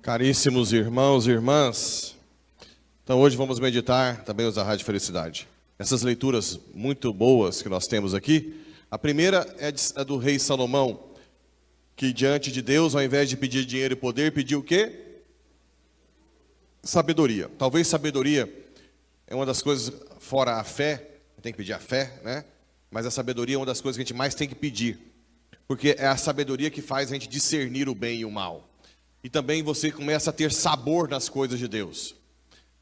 Caríssimos irmãos e irmãs, então hoje vamos meditar também os da Rádio Felicidade. Essas leituras muito boas que nós temos aqui, a primeira é do rei Salomão, que diante de Deus, ao invés de pedir dinheiro e poder, pediu o quê? Sabedoria. Talvez sabedoria é uma das coisas, fora a fé, tem que pedir a fé, né? Mas a sabedoria é uma das coisas que a gente mais tem que pedir, porque é a sabedoria que faz a gente discernir o bem e o mal. E também você começa a ter sabor nas coisas de Deus.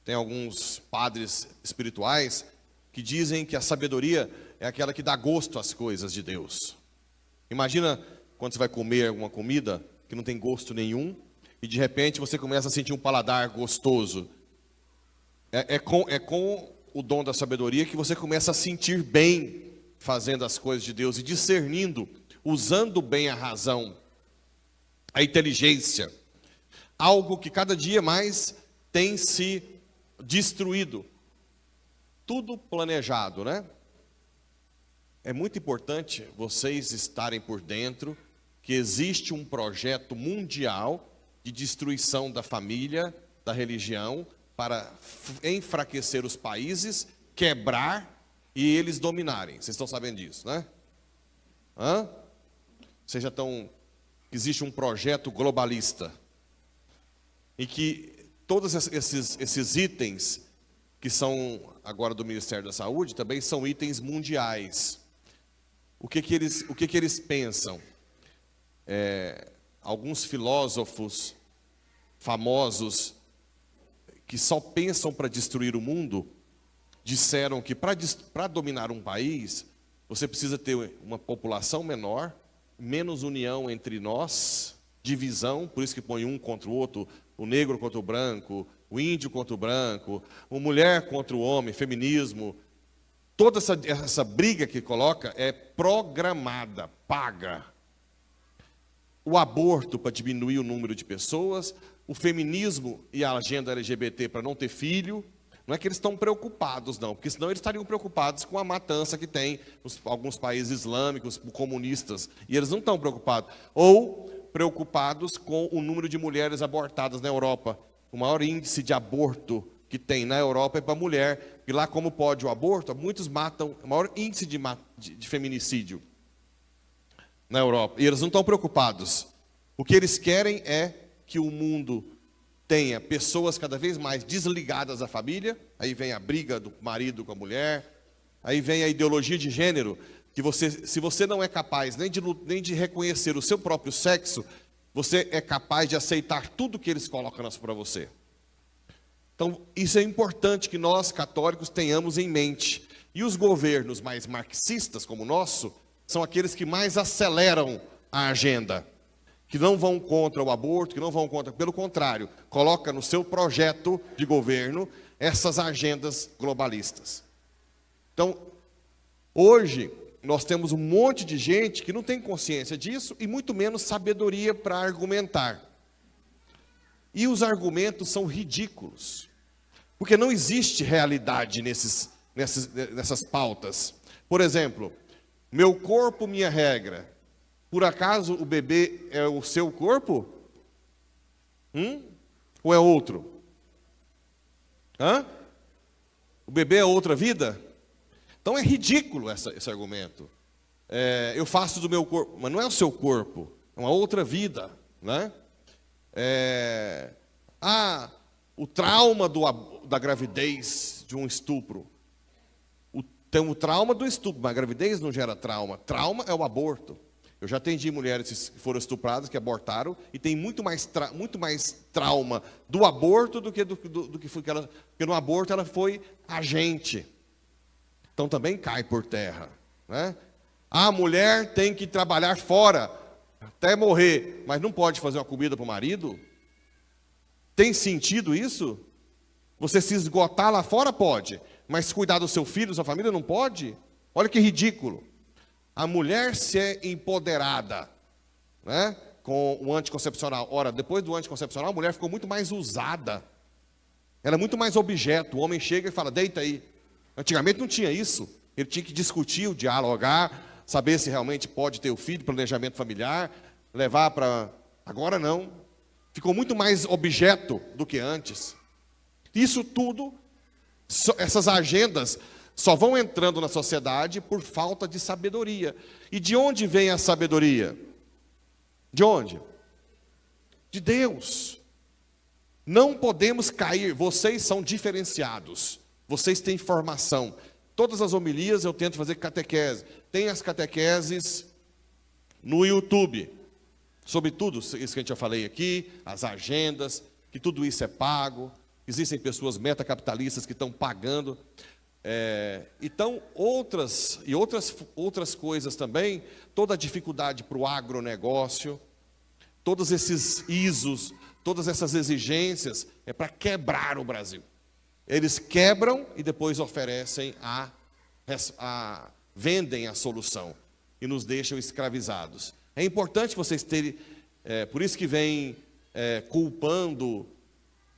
Tem alguns padres espirituais que dizem que a sabedoria é aquela que dá gosto às coisas de Deus. Imagina quando você vai comer alguma comida que não tem gosto nenhum e de repente você começa a sentir um paladar gostoso. É com o dom da sabedoria que você começa a sentir bem fazendo as coisas de Deus e discernindo, usando bem a razão, a inteligência. Algo que cada dia mais tem se destruído. Tudo planejado, né? É muito importante vocês estarem por dentro que existe um projeto mundial de destruição da família, da religião, para enfraquecer os países, quebrar e eles dominarem. Vocês estão sabendo disso, né? Vocês já estão... Existe um projeto globalista em que todos esses itens que são agora do Ministério da Saúde também são itens mundiais. O que eles pensam? Alguns filósofos famosos que só pensam para destruir o mundo disseram que para dominar um país você precisa ter uma população menor, menos união entre nós, divisão, por isso que põe um contra o outro, o negro contra o branco, o índio contra o branco, a mulher contra o homem, feminismo. Toda essa briga que coloca é programada, paga. O aborto para diminuir o número de pessoas, o feminismo e a agenda LGBT para não ter filho. Não é que eles estão preocupados, não, porque senão eles estariam preocupados com a matança que tem alguns países islâmicos, comunistas, e eles não estão preocupados. Ou preocupados com o número de mulheres abortadas na Europa. O maior índice de aborto que tem na Europa é para mulher, e lá como pode o aborto, muitos matam, o maior índice de feminicídio na Europa, e eles não estão preocupados. O que eles querem é que o mundo tenha pessoas cada vez mais desligadas da família, aí vem a briga do marido com a mulher, aí vem a ideologia de gênero, que se você não é capaz nem de reconhecer o seu próprio sexo, você é capaz de aceitar tudo que eles colocam para você. Então, isso é importante que nós, católicos, tenhamos em mente. E os governos mais marxistas, como o nosso, são aqueles que mais aceleram a agenda, que não vão contra o aborto, que não vão contra, pelo contrário, coloca no seu projeto de governo essas agendas globalistas. Então, hoje, nós temos um monte de gente que não tem consciência disso e muito menos sabedoria para argumentar. E os argumentos são ridículos, porque não existe realidade nessas pautas. Por exemplo, meu corpo, minha regra. Por acaso o bebê é o seu corpo? Ou é outro? O bebê é outra vida? Então é ridículo esse argumento. Eu faço do meu corpo, mas não é o seu corpo, é uma outra vida, né? O trauma da gravidez de um estupro. Tem o trauma do estupro, mas a gravidez não gera trauma. Trauma é o aborto. Eu já atendi mulheres que foram estupradas, que abortaram, e tem muito mais trauma do aborto do que foi que ela... Porque no aborto ela foi agente. Então também cai por terra, né? A mulher tem que trabalhar fora, até morrer, mas não pode fazer uma comida para o marido? Tem sentido isso? Você se esgotar lá fora pode, mas cuidar do seu filho, da sua família não pode? Olha que ridículo. A mulher ser empoderada, né, com o anticoncepcional. Ora, depois do anticoncepcional, a mulher ficou muito mais usada. Ela é muito mais objeto. O homem chega e fala, deita aí. Antigamente não tinha isso. Ele tinha que discutir, dialogar, saber se realmente pode ter o filho, planejamento familiar, levar para... Agora não. ficou muito mais objeto do que antes. Isso tudo, essas agendas só vão entrando na sociedade por falta de sabedoria. E de onde vem a sabedoria? De onde? De Deus. Não podemos cair, vocês são diferenciados, vocês têm formação. Todas as homilias eu tento fazer catequese. Tem as catequeses no YouTube, sobre tudo isso que a gente já falei aqui, as agendas, que tudo isso é pago. Existem pessoas metacapitalistas que estão pagando. Então, outras coisas também, toda a dificuldade para o agronegócio, todos esses ISOs, todas essas exigências, é para quebrar o Brasil. Eles quebram e depois oferecem vendem a solução e nos deixam escravizados. É importante vocês terem, por isso que vem culpando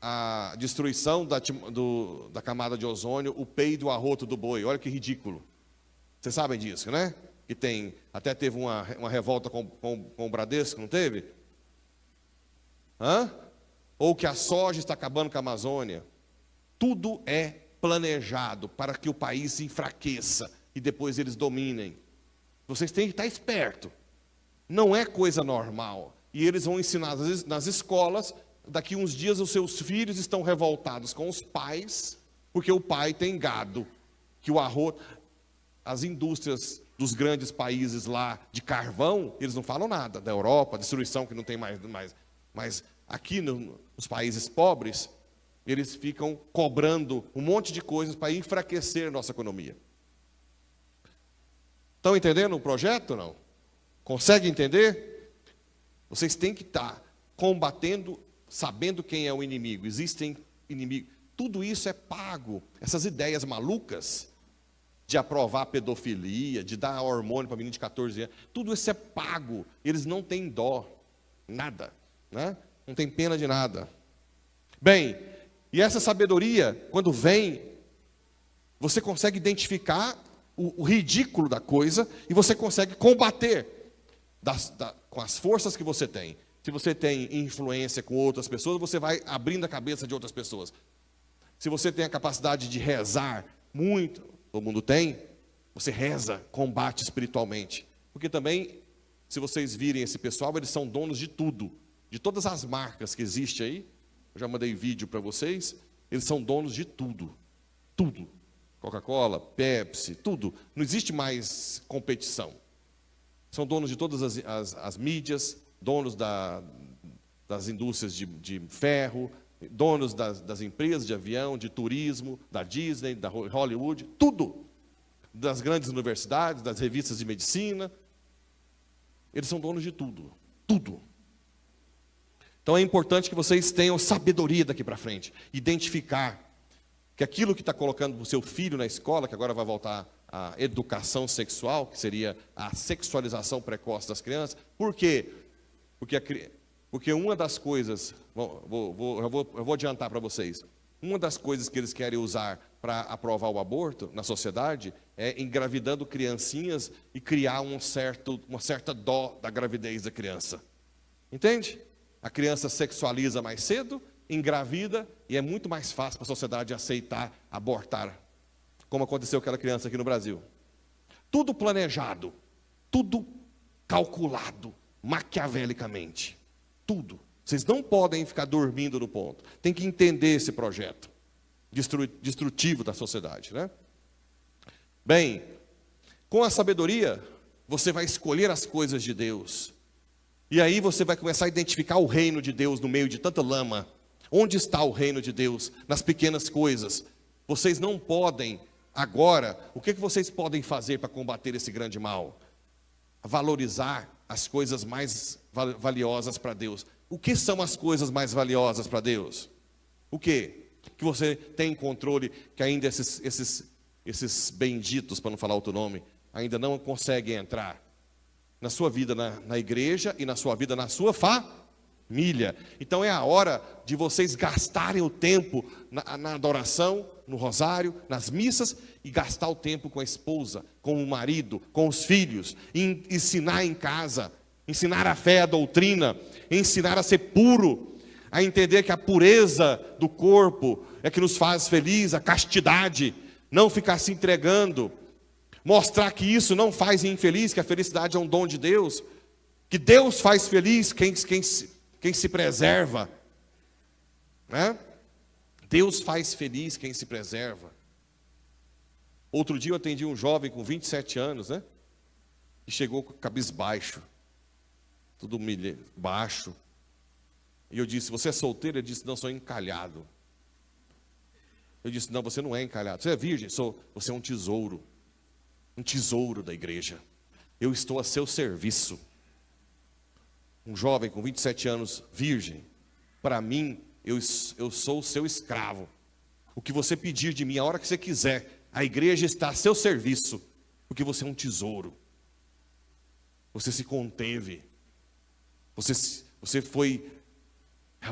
a destruição da camada de ozônio, o peido e o arroto do boi. Olha que ridículo. Vocês sabem disso, né? Que até teve uma revolta com o Bradesco, não teve? Ou que a soja está acabando com a Amazônia. Tudo é planejado para que o país se enfraqueça e depois eles dominem. Vocês têm que estar esperto. Não é coisa normal. E eles vão ensinar nas escolas. Daqui uns dias os seus filhos estão revoltados com os pais, porque o pai tem gado, que o arroz, as indústrias dos grandes países lá de carvão, eles não falam nada, da Europa, destruição que não tem mais. Mas aqui nos países pobres, eles ficam cobrando um monte de coisas para enfraquecer nossa economia. Estão entendendo o projeto, não? Conseguem entender? Vocês têm que estar combatendo, sabendo quem é o inimigo. Existem inimigos. Tudo isso é pago. Essas ideias malucas de aprovar pedofilia, de dar hormônio para menino de 14 anos, tudo isso é pago. Eles não têm dó, nada, né? Não tem pena de nada. Bem, e essa sabedoria, quando vem, você consegue identificar o ridículo da coisa e você consegue combater com as forças que você tem. Se você tem influência com outras pessoas, você vai abrindo a cabeça de outras pessoas. Se você tem a capacidade de rezar muito, todo mundo tem, você reza, combate espiritualmente. Porque também, se vocês virem esse pessoal, eles são donos de tudo. De todas as marcas que existem aí, eu já mandei vídeo para vocês, eles são donos de tudo. Tudo. Coca-Cola, Pepsi, tudo. Não existe mais competição. São donos de todas as mídias, donos das indústrias de ferro, donos das empresas de avião, de turismo, da Disney, da Hollywood, tudo. Das grandes universidades, das revistas de medicina. Eles são donos de tudo. Tudo. Então é importante que vocês tenham sabedoria daqui para frente. Identificar que aquilo que está colocando o seu filho na escola, que agora vai voltar a educação sexual, que seria a sexualização precoce das crianças. Por quê? Porque uma das coisas, eu vou adiantar para vocês, uma das coisas que eles querem usar para aprovar o aborto na sociedade é engravidando criancinhas e criar uma certa dó da gravidez da criança. Entende? A criança sexualiza mais cedo, engravida, e é muito mais fácil para a sociedade aceitar abortar, como aconteceu com aquela criança aqui no Brasil. Tudo planejado, tudo calculado, maquiavelicamente. Tudo. Vocês não podem ficar dormindo no ponto. Tem que entender esse projeto destrutivo da sociedade, né? Bem, com a sabedoria, você vai escolher as coisas de Deus. E aí você vai começar a identificar o reino de Deus no meio de tanta lama. Onde está o reino de Deus? Nas pequenas coisas. Vocês não podem, agora, o que vocês podem fazer para combater esse grande mal? Valorizar as coisas mais valiosas para Deus. O que são as coisas mais valiosas para Deus? O quê? Que você tem controle, que ainda esses benditos, para não falar outro nome, ainda não conseguem entrar na sua vida na igreja e na sua vida na sua família. Então é a hora de vocês gastarem o tempo na adoração, no rosário, nas missas, e gastar o tempo com a esposa, com o marido, com os filhos, ensinar em casa, ensinar a fé, a doutrina, ensinar a ser puro, a entender que a pureza do corpo é que nos faz feliz, a castidade, não ficar se entregando, mostrar que isso não faz infeliz, que a felicidade é um dom de Deus, que Deus faz feliz quem se preserva, né? Deus faz feliz quem se preserva. Outro dia eu atendi um jovem com 27 anos, né? E chegou com cabisbaixo, tudo baixo. E eu disse, você é solteiro? Ele disse, não, sou encalhado. Eu disse, não, você não é encalhado. Você é virgem? Você é um tesouro da igreja. Eu estou a seu serviço. Um jovem com 27 anos, virgem, para mim, eu sou o seu escravo. O que você pedir de mim, a hora que você quiser, a igreja está a seu serviço, porque você é um tesouro. Você se conteve. Você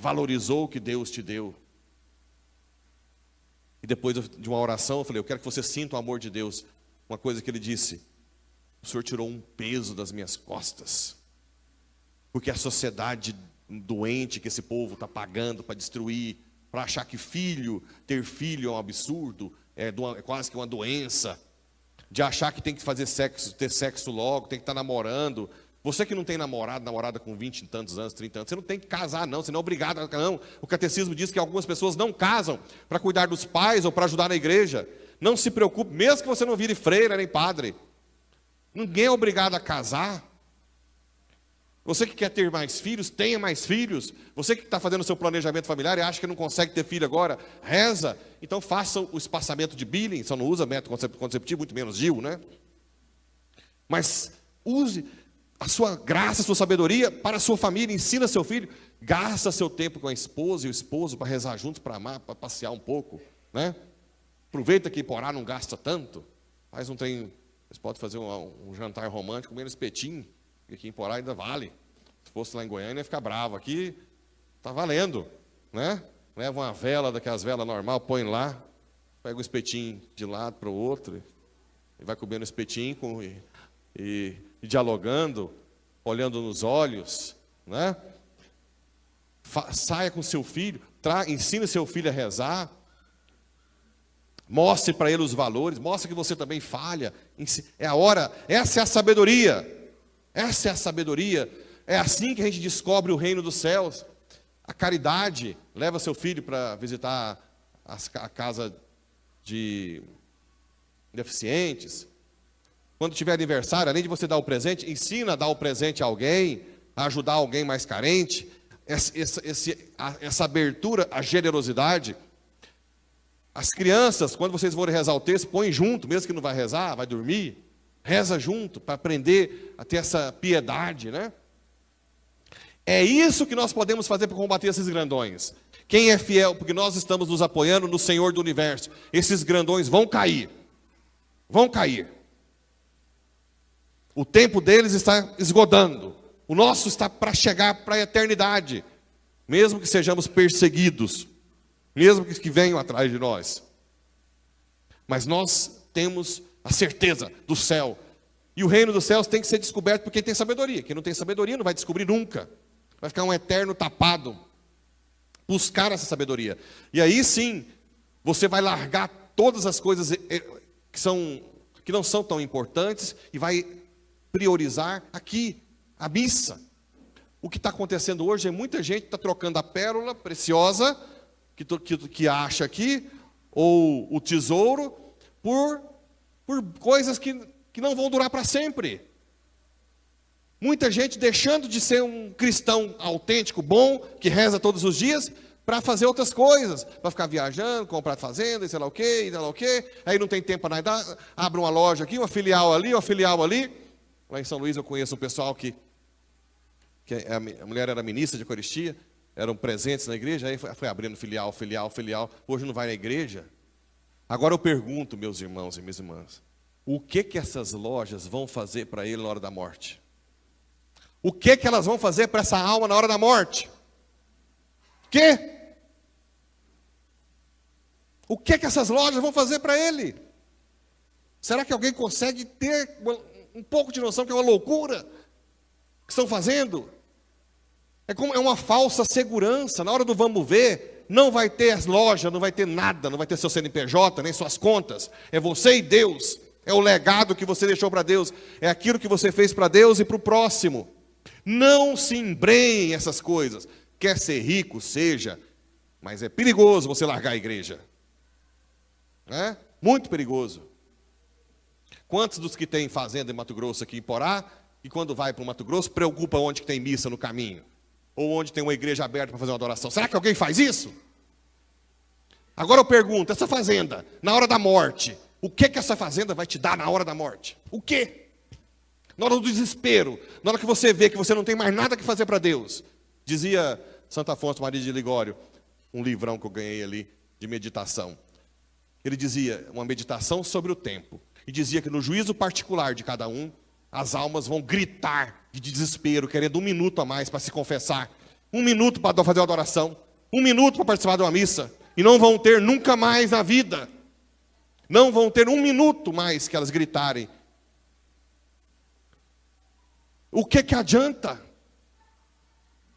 valorizou o que Deus te deu. E depois de uma oração, eu falei, eu quero que você sinta o amor de Deus. Uma coisa que ele disse, o Senhor tirou um peso das minhas costas. Porque a sociedade doente que esse povo está pagando para destruir, para achar que ter filho é um absurdo, é quase que uma doença, de achar que tem que fazer sexo, ter sexo logo, tem que estar namorando. Você que não tem namorada com 20 e tantos anos, 30 anos, você não tem que casar não, você não é obrigado a não. O catecismo diz que algumas pessoas não casam para cuidar dos pais ou para ajudar na igreja. Não se preocupe, mesmo que você não vire freira nem padre. Ninguém é obrigado a casar. Você que quer ter mais filhos, tenha mais filhos. Você que está fazendo o seu planejamento familiar e acha que não consegue ter filho agora, reza. Então faça o espaçamento de Billing, só não usa método contraceptivo, muito menos DIU, né? Mas use a sua graça, a sua sabedoria para a sua família, ensina seu filho, gasta seu tempo com a esposa e o esposo para rezar juntos, para amar, para passear um pouco, né? Aproveita que Iporá não gasta tanto, faz um trem, você pode fazer um jantar romântico comendo espetinho, que aqui em Iporá ainda vale. Se fosse lá em Goiânia ia ficar bravo, aqui está valendo, né? Leva uma vela, daquelas velas normal, põe lá, pega o espetinho de um lado para o outro, e vai comendo o espetinho e dialogando, olhando nos olhos, né? Saia com seu filho, ensine seu filho a rezar, mostre para ele os valores, mostre que você também falha. É a hora, essa é a sabedoria, essa é a sabedoria. É assim que a gente descobre o reino dos céus. A caridade, leva seu filho para visitar a casa de deficientes. Quando tiver aniversário, além de você dar o presente, ensina a dar o presente a alguém, a ajudar alguém mais carente. Essa abertura à generosidade. As crianças, quando vocês forem rezar o texto, põe junto, mesmo que não vai rezar, vai dormir, reza junto, para aprender a ter essa piedade, né? É isso que nós podemos fazer para combater esses grandões. Quem é fiel, porque nós estamos nos apoiando no Senhor do Universo, esses grandões vão cair. Vão cair. O tempo deles está esgodando. O nosso está para chegar para a eternidade. Mesmo que sejamos perseguidos. Mesmo que venham atrás de nós. Mas nós temos a certeza do céu. E o reino dos céus tem que ser descoberto por quem tem sabedoria. Quem não tem sabedoria não vai descobrir nunca. Vai ficar um eterno tapado. Buscar essa sabedoria. E aí sim, você vai largar todas as coisas que não são tão importantes e vai priorizar aqui, a missa. O que está acontecendo hoje é muita gente está trocando a pérola preciosa que acha aqui, ou o tesouro, por coisas que não vão durar para sempre. Muita gente deixando de ser um cristão autêntico, bom, que reza todos os dias, para fazer outras coisas, para ficar viajando, comprar fazenda, e sei lá o quê, aí não tem tempo para nada, abre uma loja aqui, uma filial ali. Lá em São Luís eu conheço um pessoal que a mulher era ministra de Eucaristia, eram presentes na igreja, aí foi abrindo filial, hoje não vai na igreja. Agora eu pergunto, meus irmãos e minhas irmãs, o que essas lojas vão fazer para ele na hora da morte? O que elas vão fazer para essa alma na hora da morte? O que essas lojas vão fazer para ele? Será que alguém consegue ter um pouco de noção que é uma loucura que estão fazendo? É uma falsa segurança. Na hora do vamos ver, não vai ter as lojas, não vai ter nada, não vai ter seu CNPJ, nem suas contas. É você e Deus. É o legado que você deixou para Deus. É aquilo que você fez para Deus e para o próximo. Não se embrenhe em essas coisas. Quer ser rico, seja. Mas é perigoso você largar a igreja. É? Muito perigoso. Quantos dos que têm fazenda em Mato Grosso aqui em Porá, e quando vai para o Mato Grosso, preocupa onde que tem missa no caminho? Ou onde tem uma igreja aberta para fazer uma adoração? Será que alguém faz isso? Agora eu pergunto, essa fazenda, na hora da morte, o que essa fazenda vai te dar na hora da morte? O quê? Na hora do desespero, na hora que você vê que você não tem mais nada que fazer para Deus. Dizia Santo Afonso Maria de Ligório, um livrão que eu ganhei ali, de meditação. Ele dizia, uma meditação sobre o tempo. E dizia que no juízo particular de cada um, as almas vão gritar de desespero, querendo 1 minuto a mais para se confessar. 1 minuto para fazer uma adoração. 1 minuto para participar de uma missa. E não vão ter nunca mais na vida. Não vão ter 1 minuto mais que elas gritarem. O que adianta?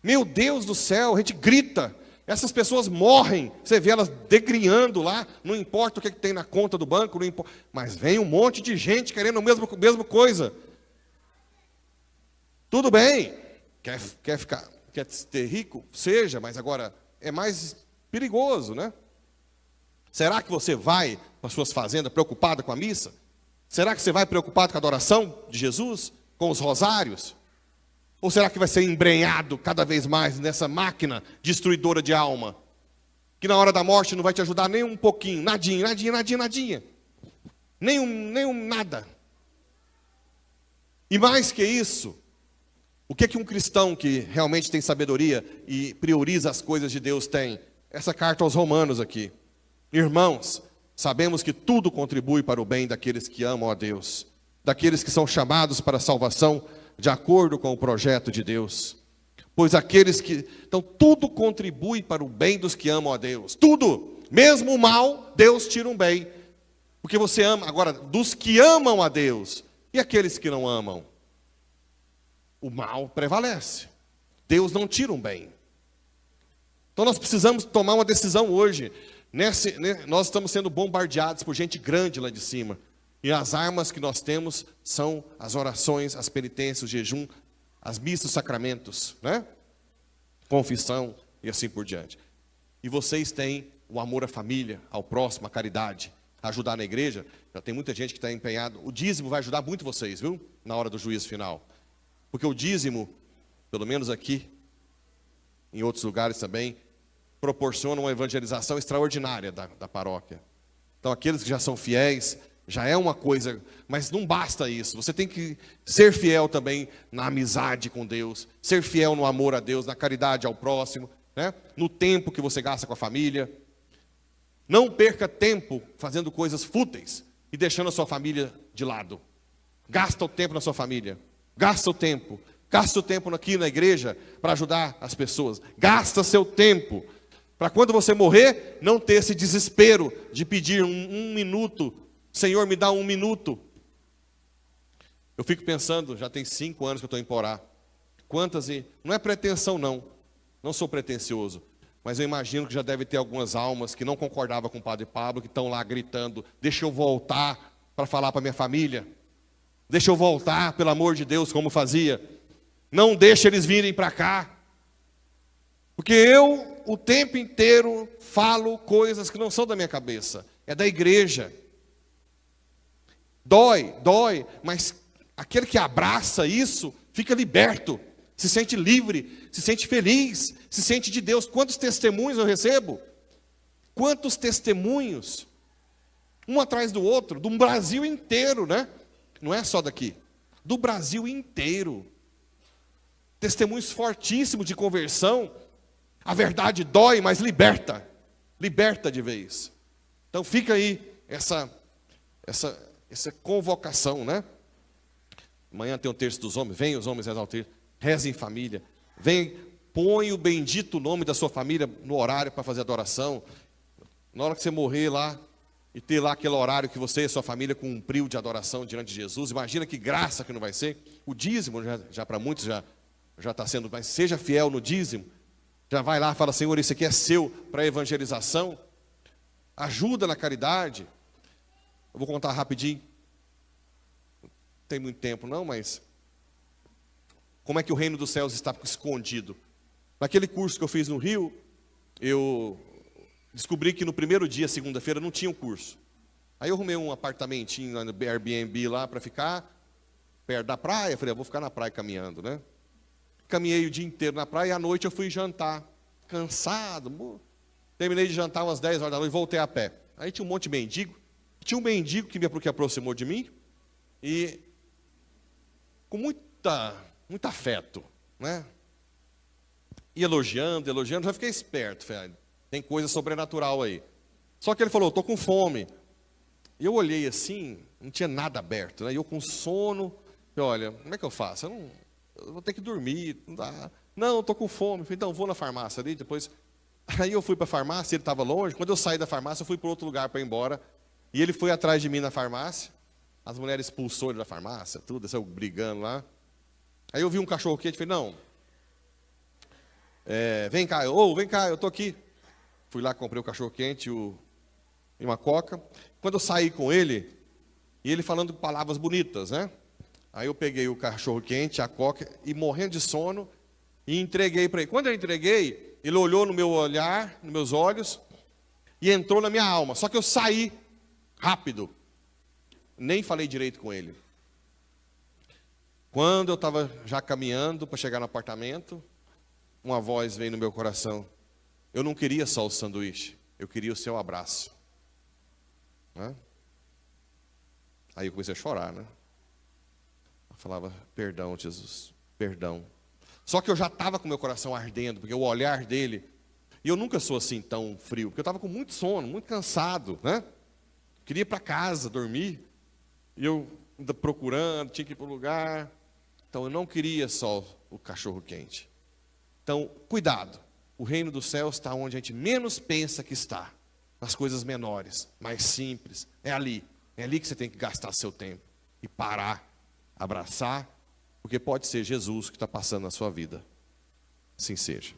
Meu Deus do céu, a gente grita. Essas pessoas morrem, você vê elas degrinhando lá, não importa o que tem na conta do banco, não importa, mas vem um monte de gente querendo a mesma coisa. Tudo bem, quer ter rico? Seja, mas agora é mais perigoso, né? Será que você vai para as suas fazendas preocupado com a missa? Será que você vai preocupado com a adoração de Jesus? Com os rosários? Ou será que vai ser embrenhado cada vez mais nessa máquina destruidora de alma? Que na hora da morte não vai te ajudar nem um pouquinho, nadinha. Nem nada. E mais que isso, o que um cristão que realmente tem sabedoria e prioriza as coisas de Deus tem? Essa carta aos Romanos aqui. Irmãos, sabemos que tudo contribui para o bem daqueles que amam a Deus, daqueles que são chamados para a salvação, de acordo com o projeto de Deus. Pois aqueles que... Então, tudo contribui para o bem dos que amam a Deus. Tudo. Mesmo o mal, Deus tira um bem. Porque você ama... Agora, dos que amam a Deus. E aqueles que não amam? O mal prevalece. Deus não tira um bem. Então, nós precisamos tomar uma decisão hoje. Nós estamos sendo bombardeados por gente grande lá de cima. E as armas que nós temos são as orações, as penitências, o jejum, as missas, os sacramentos, né? Confissão e assim por diante. E vocês têm o amor à família, ao próximo, à caridade, a ajudar na igreja. Já tem muita gente que está empenhado. O dízimo vai ajudar muito vocês, viu? Na hora do juízo final. Porque o dízimo, pelo menos aqui, em outros lugares também, proporciona uma evangelização extraordinária da paróquia. Então aqueles que já são fiéis... Já é uma coisa, mas não basta isso. Você tem que ser fiel também na amizade com Deus, ser fiel no amor a Deus, na caridade ao próximo, né? No tempo que você gasta com a família. Não perca tempo fazendo coisas fúteis e deixando a sua família de lado. Gasta o tempo na sua família. Gasta o tempo aqui na igreja para ajudar as pessoas. Gasta seu tempo para quando você morrer, não ter esse desespero de pedir um minuto. Senhor, me dá 1 minuto. Eu fico pensando, já tem 5 anos que eu estou em Porá. Quantas e... Não é pretensão não. Não sou pretensioso. Mas eu imagino que já deve ter algumas almas que não concordavam com o Padre Pablo, que estão lá gritando, deixa eu voltar para falar para minha família. Deixa eu voltar, pelo amor de Deus, como fazia. Não deixa eles virem para cá. Porque eu, o tempo inteiro, falo coisas que não são da minha cabeça. É da igreja. Dói, mas aquele que abraça isso, fica liberto, se sente livre, se sente feliz, se sente de Deus. Quantos testemunhos eu recebo? Quantos testemunhos? Um atrás do outro, do Brasil inteiro, né? Não é só daqui, do Brasil inteiro. Testemunhos fortíssimos de conversão. A verdade dói, mas liberta de vez. Então fica aí essa convocação, né? Amanhã tem o terço dos homens. Vem os homens rezar o terço. Reze em família. Vem, põe o bendito nome da sua família no horário para fazer adoração. Na hora que você morrer lá e ter lá aquele horário que você e sua família cumpriu de adoração diante de Jesus. Imagina que graça que não vai ser. O dízimo, já para muitos, já já está sendo, mas seja fiel no dízimo. Já vai lá e fala, Senhor, isso aqui é seu para evangelização. Ajuda na caridade. Eu vou contar rapidinho. Não tem muito tempo não, mas... Como é que o reino dos céus está escondido? Naquele curso que eu fiz no Rio, eu descobri que no primeiro dia, segunda-feira, não tinha um curso. Aí eu arrumei um apartamentinho no Airbnb lá para ficar perto da praia. Falei, vou ficar na praia caminhando, né? Caminhei o dia inteiro na praia e à noite eu fui jantar. Cansado. Terminei de jantar umas 10 horas da noite e voltei a pé. Aí tinha um monte de mendigo. Tinha um mendigo que me aproximou de mim e com muito afeto, né? E elogiando, já fiquei esperto. Falei, tem coisa sobrenatural aí. Só que ele falou, estou com fome. E eu olhei assim, não tinha nada aberto, né? E eu com sono, falei, olha, como é que eu faço? Eu vou ter que dormir, não dá. Não, estou com fome. Falei, então vou na farmácia ali, depois... Aí eu fui para a farmácia, ele estava longe. Quando eu saí da farmácia, eu fui para outro lugar para ir embora. E ele foi atrás de mim na farmácia. As mulheres expulsou ele da farmácia, tudo, saiu brigando lá. Aí eu vi um cachorro quente, falei, não. Vem cá, eu estou aqui. Fui lá, comprei o cachorro quente e uma coca. Quando eu saí com ele, e ele falando palavras bonitas, né? Aí eu peguei o cachorro quente, a coca, e morrendo de sono, e entreguei para ele. Quando eu entreguei, ele olhou no meu olhar, nos meus olhos, e entrou na minha alma. Só que eu saí rápido. Nem falei direito com ele. Quando eu estava já caminhando para chegar no apartamento, uma voz veio no meu coração. Eu não queria só o sanduíche, eu queria o seu abraço. Né? Aí eu comecei a chorar, né? Eu falava, perdão, Jesus, perdão. Só que eu já estava com meu coração ardendo, porque o olhar dele... E eu nunca sou assim tão frio, porque eu estava com muito sono, muito cansado, né? Queria ir para casa, dormir. E eu ainda procurando, tinha que ir para o lugar. Então eu não queria só o cachorro quente. Então, cuidado. O reino dos céus está onde a gente menos pensa que está. Nas coisas menores, mais simples. É ali que você tem que gastar seu tempo. E parar, abraçar. Porque pode ser Jesus que está passando na sua vida. Assim seja.